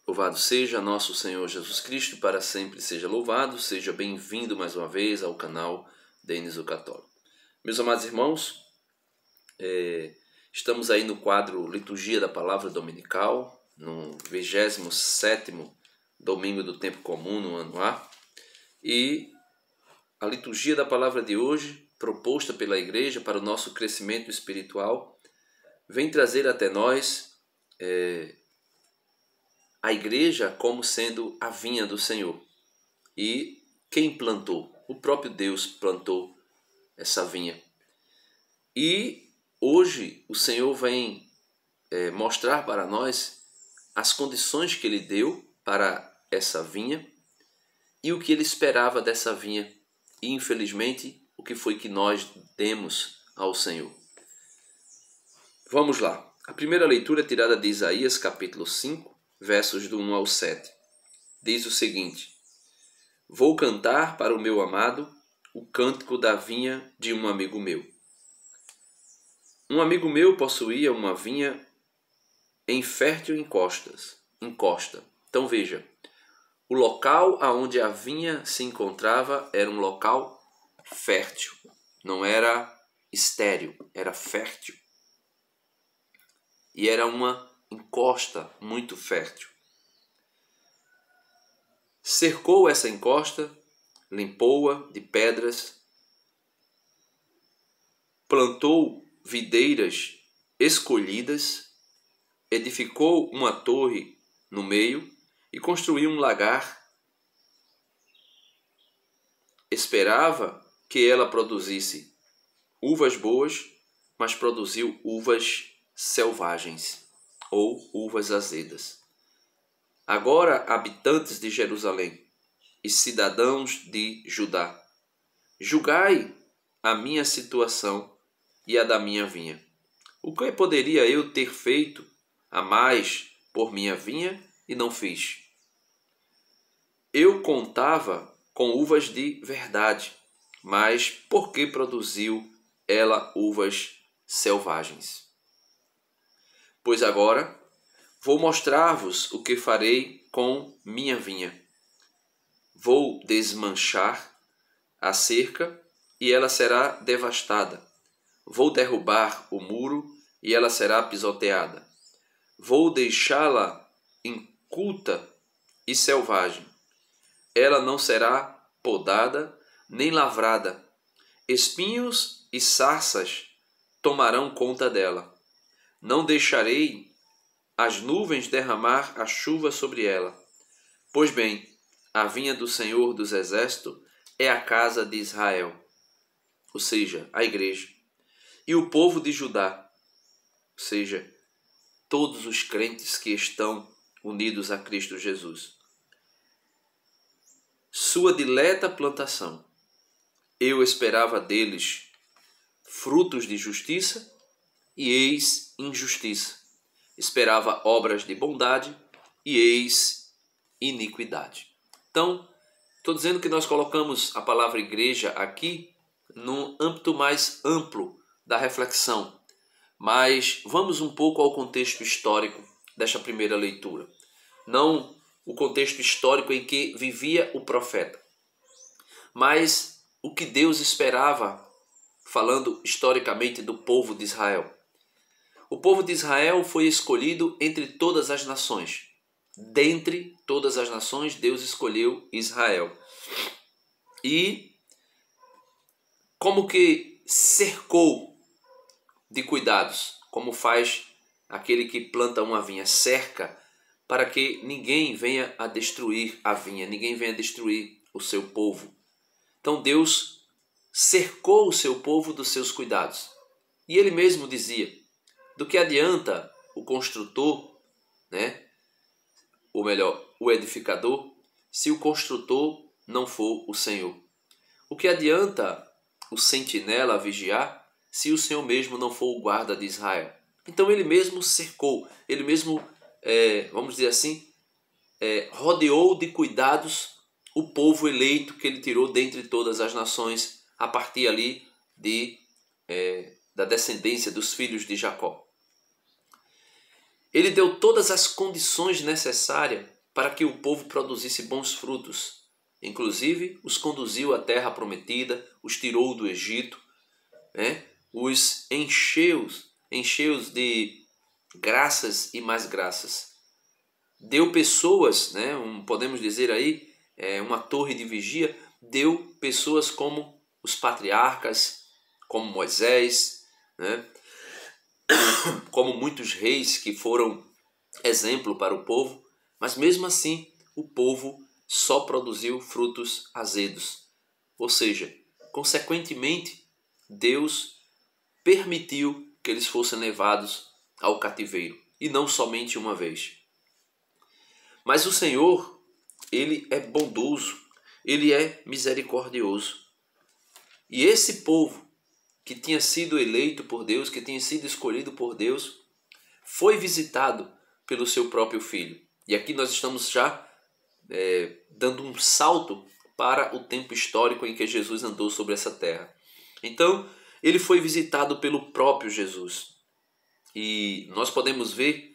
Louvado seja nosso Senhor Jesus Cristo, para sempre seja louvado. Seja bem-vindo mais uma vez ao canal Denis o Católico. Meus amados irmãos, estamos aí no quadro Liturgia da Palavra Dominical, no 27º domingo do tempo comum no ano A. E a liturgia da palavra de hoje, proposta pela Igreja para o nosso crescimento espiritual, vem trazer até nós a Igreja como sendo a vinha do Senhor. E quem plantou? O próprio Deus plantou essa vinha. E hoje o Senhor vem mostrar para nós as condições que Ele deu para essa vinha e o que Ele esperava dessa vinha. E infelizmente o que foi que nós demos ao Senhor. Vamos lá. A primeira leitura é tirada de Isaías capítulo 5, versos do 1 ao 7. Diz o seguinte: Vou cantar para o meu amado o cântico da vinha de um amigo meu. Um amigo meu possuía uma vinha em fértil encosta. Então veja, o local aonde a vinha se encontrava era um local fértil. Não era estéril, era fértil. E era uma encosta muito fértil. Cercou essa encosta, limpou-a de pedras, plantou videiras escolhidas, edificou uma torre no meio e construiu um lagar. Esperava que ela produzisse uvas boas, mas produziu uvas selvagens ou uvas azedas. Agora, habitantes de Jerusalém e cidadãos de Judá, julgai a minha situação e a da minha vinha. O que poderia eu ter feito a mais por minha vinha e não fiz? Eu contava com uvas de verdade, mas por que produziu ela uvas selvagens? Pois agora vou mostrar-vos o que farei com minha vinha. Vou desmanchar a cerca e ela será devastada. Vou derrubar o muro e ela será pisoteada. Vou deixá-la inculta e selvagem. Ela não será podada nem lavrada. Espinhos e sarças tomarão conta dela. Não deixarei as nuvens derramar a chuva sobre ela. Pois bem, a vinha do Senhor dos Exércitos é a casa de Israel, ou seja, a igreja, e o povo de Judá, ou seja, todos os crentes que estão unidos a Cristo Jesus. Sua dileta plantação, eu esperava deles frutos de justiça e eis injustiça. Esperava obras de bondade e eis iniquidade. Então, estou dizendo que nós colocamos a palavra igreja aqui num âmbito mais amplo da reflexão. Mas vamos um pouco ao contexto histórico desta primeira leitura. Não o contexto histórico em que vivia o profeta, mas o que Deus esperava, falando historicamente do povo de Israel. O povo de Israel foi escolhido entre todas as nações. Dentre todas as nações, Deus escolheu Israel. E como que cercou de cuidados, como faz aquele que planta uma vinha, cerca para que ninguém venha a destruir a vinha, ninguém venha a destruir o seu povo. Então Deus cercou o seu povo dos seus cuidados. E ele mesmo dizia: do que adianta o construtor, ou melhor, o edificador, se o construtor não for o Senhor? O que adianta o sentinela vigiar se o Senhor mesmo não for o guarda de Israel? Então ele mesmo cercou, ele mesmo, vamos dizer assim, rodeou de cuidados o povo eleito que ele tirou dentre todas as nações, a partir ali da descendência dos filhos de Jacó. Ele deu todas as condições necessárias para que o povo produzisse bons frutos. Inclusive, os conduziu à terra prometida, os tirou do Egito, né? Os encheu de graças e mais graças. Deu pessoas, né? Podemos dizer aí, uma torre de vigia, deu pessoas como os patriarcas, como Moisés, né? Como muitos reis que foram exemplo para o povo, mas mesmo assim o povo só produziu frutos azedos. Ou seja, consequentemente, Deus permitiu que eles fossem levados ao cativeiro, e não somente uma vez. Mas o Senhor, Ele é bondoso, Ele é misericordioso. E esse povo que tinha sido eleito por Deus, que tinha sido escolhido por Deus, foi visitado pelo seu próprio Filho. E aqui nós estamos já dando um salto para o tempo histórico em que Jesus andou sobre essa terra. Então, ele foi visitado pelo próprio Jesus. E nós podemos ver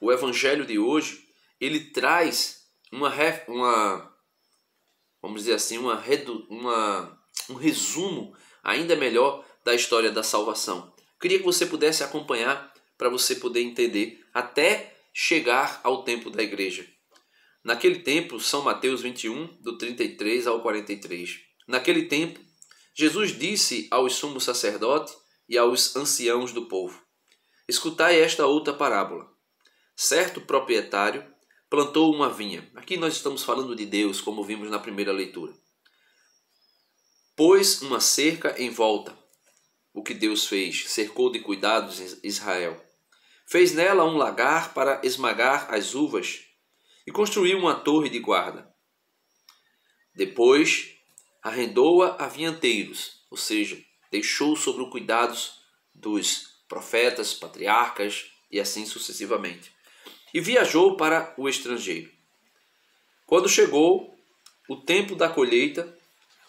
o evangelho de hoje, ele traz vamos dizer assim, um resumo ainda melhor da história da salvação. Queria que você pudesse acompanhar para você poder entender até chegar ao tempo da igreja. Naquele tempo, São Mateus 21, do 33 ao 43. Naquele tempo, Jesus disse aos sumos sacerdotes e aos anciãos do povo: escutai esta outra parábola. Certo proprietário plantou uma vinha. Aqui nós estamos falando de Deus, como vimos na primeira leitura. Pôs uma cerca em volta. O que Deus fez? Cercou de cuidados Israel. Fez nela um lagar para esmagar as uvas e construiu uma torre de guarda. Depois arrendou-a a vinhateiros, ou seja, deixou sob o cuidados dos profetas, patriarcas e assim sucessivamente. E viajou para o estrangeiro. Quando chegou o tempo da colheita,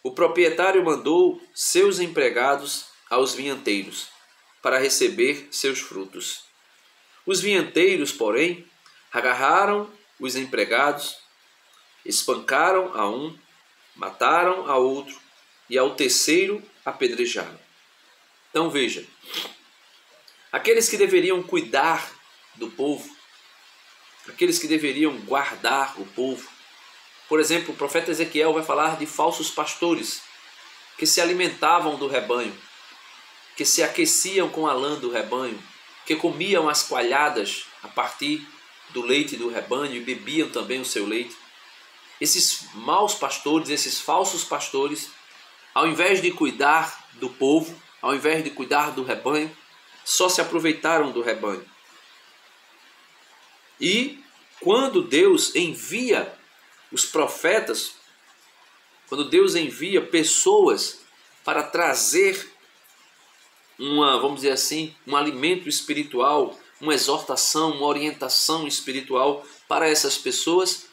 o proprietário mandou seus empregados aos vinhateiros para receber seus frutos. Os vinhateiros, porém, agarraram os empregados, espancaram a um, mataram a outro e ao terceiro apedrejaram. Então veja, aqueles que deveriam cuidar do povo, aqueles que deveriam guardar o povo. Por exemplo, o profeta Ezequiel vai falar de falsos pastores que se alimentavam do rebanho, que se aqueciam com a lã do rebanho, que comiam as coalhadas a partir do leite do rebanho e bebiam também o seu leite. Esses maus pastores, esses falsos pastores, ao invés de cuidar do povo, ao invés de cuidar do rebanho, só se aproveitaram do rebanho. E quando Deus envia os profetas, quando Deus envia pessoas para trazer vamos dizer assim, um alimento espiritual, uma exortação, uma orientação espiritual para essas pessoas,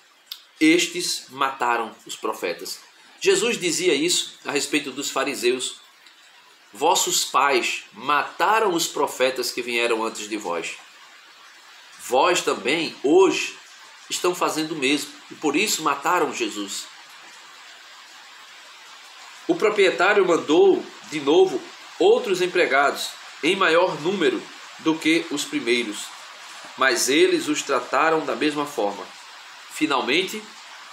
estes mataram os profetas. Jesus dizia isso a respeito dos fariseus: vossos pais mataram os profetas que vieram antes de vós. Vós também, hoje, estão fazendo o mesmo, e por isso mataram Jesus. O proprietário mandou, de novo, outros empregados, em maior número do que os primeiros, mas eles os trataram da mesma forma. Finalmente,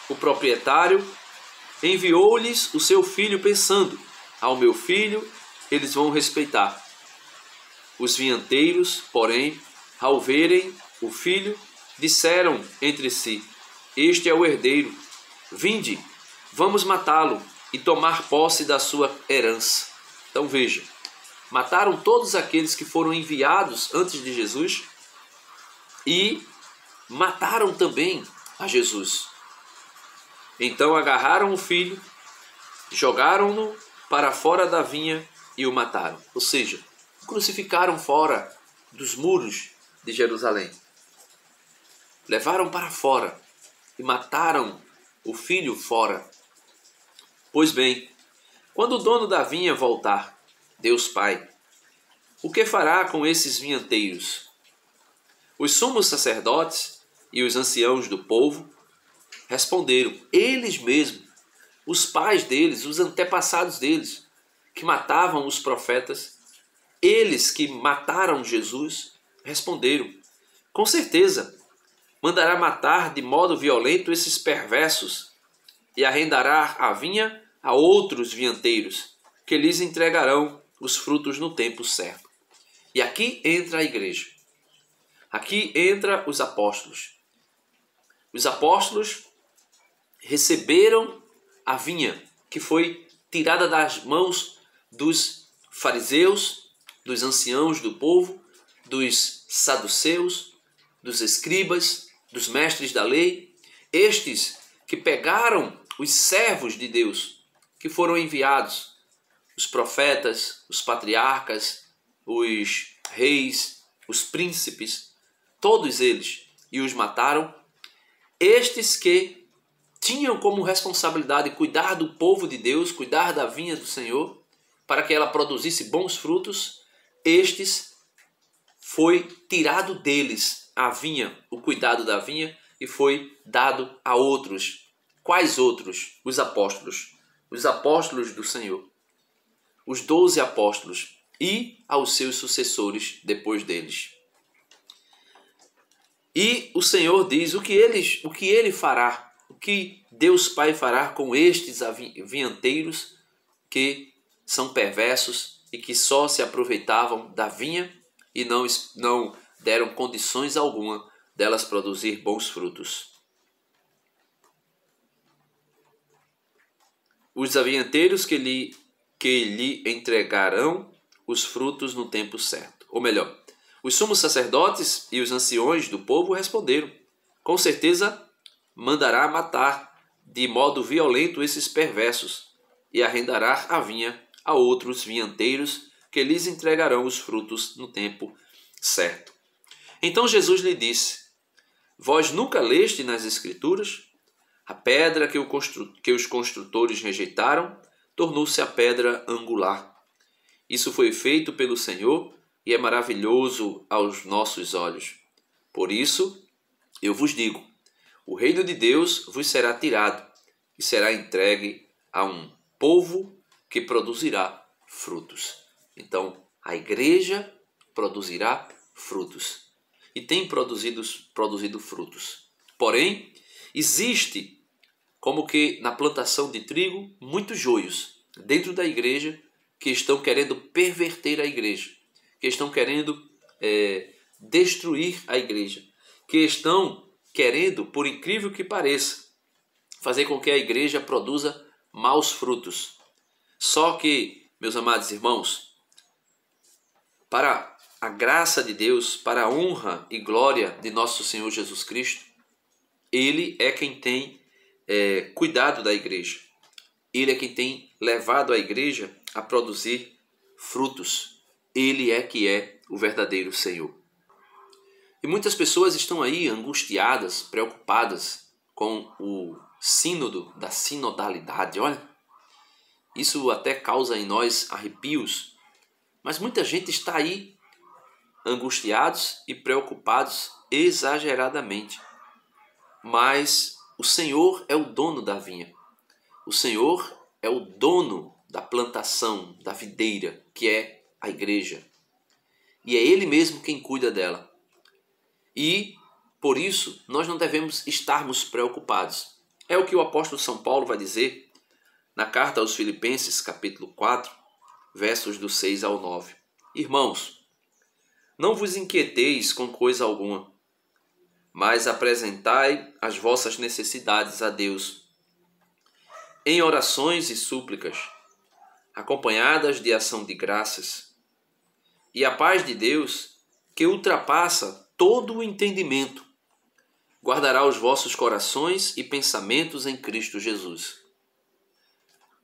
o proprietário enviou-lhes o seu filho, pensando: ao meu filho eles vão respeitar. Os vinhateiros, porém, ao verem o filho, disseram entre si: este é o herdeiro, vinde, vamos matá-lo e tomar posse da sua herança. Então veja, mataram todos aqueles que foram enviados antes de Jesus e mataram também a Jesus. Então agarraram o filho, jogaram-no para fora da vinha e o mataram. Ou seja, crucificaram fora dos muros de Jerusalém. Levaram para fora e mataram o filho fora. Pois bem, quando o dono da vinha voltar, Deus Pai, o que fará com esses vinhateiros? Os sumos sacerdotes e os anciãos do povo responderam, eles mesmos, os pais deles, os antepassados deles, que matavam os profetas, eles que mataram Jesus, responderam, com certeza, mandará matar de modo violento esses perversos e arrendará a vinha a outros vinhateiros, que lhes entregarão os frutos no tempo certo. E aqui entra a igreja. Aqui entra os apóstolos. Os apóstolos receberam a vinha que foi tirada das mãos dos fariseus, dos anciãos do povo, dos saduceus, dos escribas, dos mestres da lei, estes que pegaram os servos de Deus que foram enviados, os profetas, os patriarcas, os reis, os príncipes, todos eles, e os mataram. Estes que tinham como responsabilidade cuidar do povo de Deus, cuidar da vinha do Senhor, para que ela produzisse bons frutos, estes foi tirado deles a vinha, o cuidado da vinha, e foi dado a outros. Quais outros? Os apóstolos do Senhor, os 12 apóstolos e aos seus sucessores depois deles. E o Senhor diz o que ele fará, o que Deus Pai fará com estes vinhateiros que são perversos e que só se aproveitavam da vinha e não deram condições alguma delas produzir bons frutos. Os vinhateiros que lhe entregarão os frutos no tempo certo. Ou melhor, os sumos sacerdotes e os anciões do povo responderam, com certeza mandará matar de modo violento esses perversos e arrendará a vinha a outros vinhateiros que lhes entregarão os frutos no tempo certo. Então Jesus lhe disse, vós nunca leste nas Escrituras? A pedra que os construtores rejeitaram tornou-se a pedra angular. Isso foi feito pelo Senhor e é maravilhoso aos nossos olhos. Por isso, eu vos digo, o reino de Deus vos será tirado e será entregue a um povo que produzirá frutos. Então, a igreja produzirá frutos e tem produzido frutos. Porém, existe, como que na plantação de trigo, muitos joios dentro da igreja que estão querendo perverter a igreja, que estão querendo destruir a igreja, que estão querendo, por incrível que pareça, fazer com que a igreja produza maus frutos. Só que, meus amados irmãos, para a graça de Deus, para a honra e glória de nosso Senhor Jesus Cristo, Ele é quem tem cuidado da igreja. Ele é quem tem levado a igreja a produzir frutos. Ele é que é o verdadeiro Senhor. E muitas pessoas estão aí angustiadas, preocupadas com o sínodo da sinodalidade. Olha, isso até causa em nós arrepios, mas muita gente está aí angustiados e preocupados exageradamente. Mas o Senhor é o dono da vinha. O Senhor é o dono da plantação, da videira, que é a igreja. E é Ele mesmo quem cuida dela. E, por isso, nós não devemos estarmos preocupados. É o que o apóstolo São Paulo vai dizer na carta aos Filipenses, capítulo 4, versos do 6 ao 9. Irmãos, não vos inquieteis com coisa alguma, mas apresentai as vossas necessidades a Deus, em orações e súplicas, acompanhadas de ação de graças. E a paz de Deus, que ultrapassa todo o entendimento, guardará os vossos corações e pensamentos em Cristo Jesus.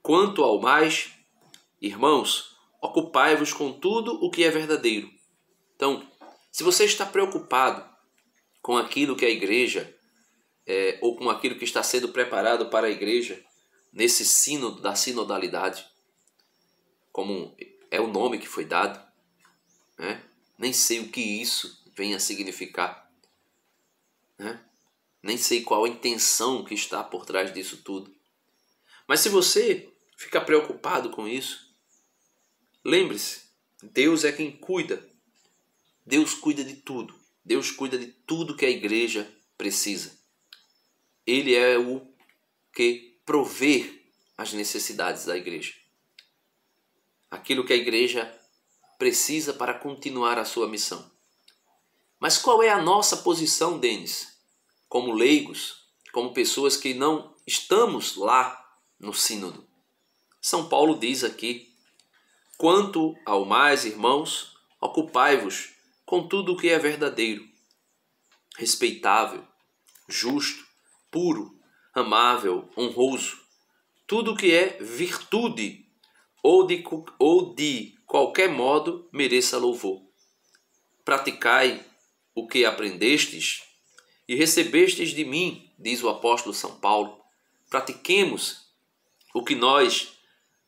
Quanto ao mais, irmãos, ocupai-vos com tudo o que é verdadeiro. Então, se você está preocupado com aquilo que a igreja, ou com aquilo que está sendo preparado para a igreja, nesse sínodo da sinodalidade, como é o nome que foi dado, né? Nem sei o que isso vem a significar, né? Nem sei qual a intenção que está por trás disso tudo. Mas se você fica preocupado com isso, lembre-se, Deus é quem cuida. Deus cuida de tudo. Deus cuida de tudo que a igreja precisa. Ele é o que provê as necessidades da igreja. Aquilo que a igreja precisa para continuar a sua missão. Mas qual é a nossa posição, Denis? Como leigos, como pessoas que não estamos lá no sínodo. São Paulo diz aqui: quanto ao mais, irmãos, ocupai-vos com tudo o que é verdadeiro, respeitável, justo, puro, amável, honroso, tudo o que é virtude ou de qualquer modo mereça louvor. Praticai o que aprendestes e recebestes de mim, diz o apóstolo São Paulo. Pratiquemos o que nós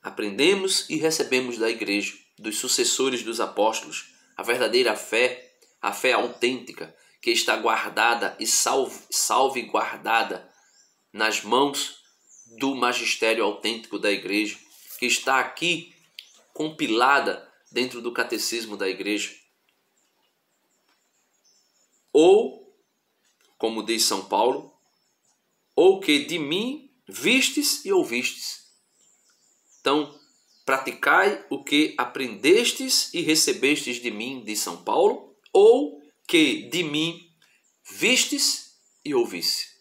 aprendemos e recebemos da igreja, dos sucessores dos apóstolos, a verdadeira fé, a fé autêntica, que está guardada e salvaguardada nas mãos do magistério autêntico da igreja, que está aqui compilada dentro do catecismo da igreja. Ou, como diz São Paulo, ou que de mim vistes e ouvistes. Então, praticai o que aprendestes e recebestes de mim, diz São Paulo, ou que de mim vistes e ouviste.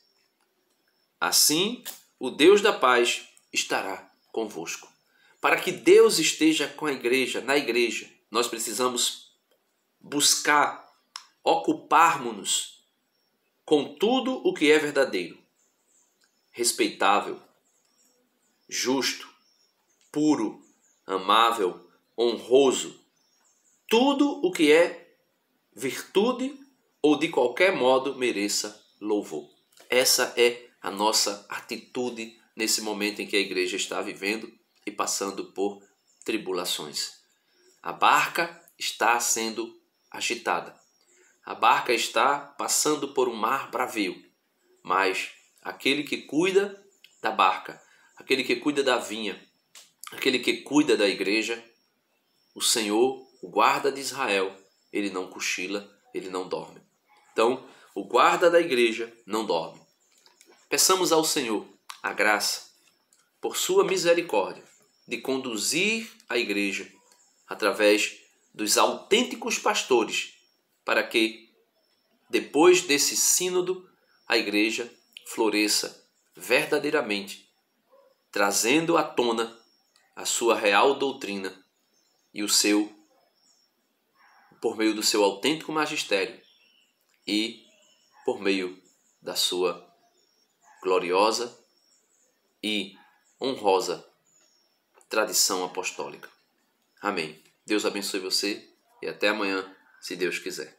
Assim, o Deus da paz estará convosco. Para que Deus esteja com a igreja, na igreja, nós precisamos buscar, ocuparmos-nos com tudo o que é verdadeiro, respeitável, justo, puro, amável, honroso, tudo o que é virtude ou de qualquer modo mereça louvor. Essa é a nossa atitude nesse momento em que a igreja está vivendo e passando por tribulações. A barca está sendo agitada. A barca está passando por um mar bravio, mas aquele que cuida da barca, aquele que cuida da vinha, aquele que cuida da igreja, o Senhor, o guarda de Israel, ele não cochila, ele não dorme. Então, o guarda da igreja não dorme. Peçamos ao Senhor a graça, por sua misericórdia, de conduzir a igreja através dos autênticos pastores, para que, depois desse sínodo, a igreja floresça verdadeiramente, trazendo à tona a sua real doutrina e o seu, por meio do seu autêntico magistério e por meio da sua gloriosa e honrosa tradição apostólica. Amém. Deus abençoe você e até amanhã, se Deus quiser.